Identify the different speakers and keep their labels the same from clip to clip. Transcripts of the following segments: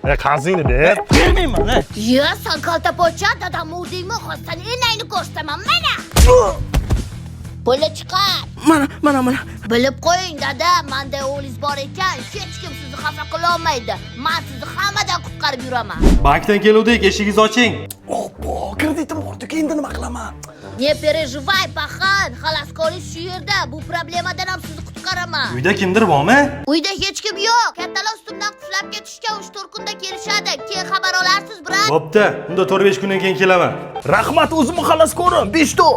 Speaker 1: Qazingni ber.
Speaker 2: Bermayman, ha.
Speaker 3: Ya sen kalta pocha dadam urdingmi? Hozir enangni ko'rsataman mana. Puli chiqar.
Speaker 2: Mana.
Speaker 3: Bilib qo'ying dada, menda o'g'lingiz bor ekan, hech kim sizni xafa qila olmaydi. Men sizni hammadan qutqarib yuraman.
Speaker 4: Bankdan keluvdik, eshigingizni oching.
Speaker 2: Oppo, kreditim bor-ku, endi nima qilaman?
Speaker 3: Ne переживай, paxan, xalaskoringiz shu yerda. Bu problemadan ham sizni qutqaraman.
Speaker 4: Uyda kimdir bormi?
Speaker 3: Uyda hech kim yo'q. Kattalar ustimdan quflab ketishgan 3-4 kunda kelishadi. Keyin xabar olarsiz, brat.
Speaker 4: Bo'pti, unda 4-5 kundan keyin kelaman.
Speaker 2: Rahmat, o'zim xalas ko'rim. 5 to.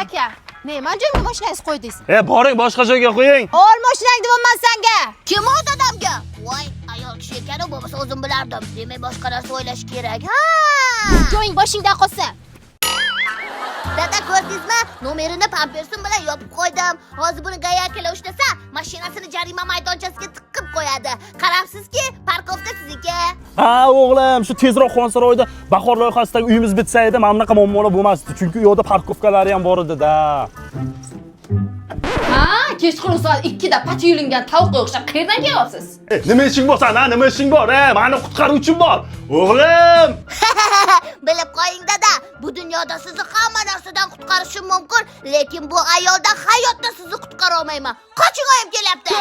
Speaker 5: Aka, nima joyga mashinangizni qo'ydingiz?
Speaker 1: Boring boshqa joyga qo'ying.
Speaker 5: Ol mashinangni deyapman senga.
Speaker 3: Kim o dadamga? Voy, ayol kishi ekan-ku, bo'lmasa o'zim bilardim. Demak, boshqa narsa o'ylash kerak. Ha!
Speaker 5: Joying boshingdan qolsin.
Speaker 3: Dada ko'rdingizmi? Nomerini pampersim bilan yopib qo'ydim. Hozir buni gayakala ushlasa, mashinasini jarima maydonchasiga tiqib qo'yadi. Qarabsizki, parkovka sizniki.
Speaker 1: Ha, o'g'lim, shu tezroq Xonsaroyda bahor loyihasidagi uyimiz bitsa edi, mana bunaqa muammolar bo'lmasdi. Chunki u yerda parkovkalari ham bor edi-da.
Speaker 6: Ha, kechqurun soat 2 da pati yulingan tovuqqa o'xshab qayerdan kelyapsiz?
Speaker 1: Nima ishing bor san? Nima ishing bor? Meni qutqaruvchim bor. O'g'lim!
Speaker 3: Bilib qo'ying dada, bu dunyoda sizni hamma narsadan qutqarishim mumkin, lekin bu ayoldan hayotda sizni qutqara olmayman. Qoching, oyim kelyapti.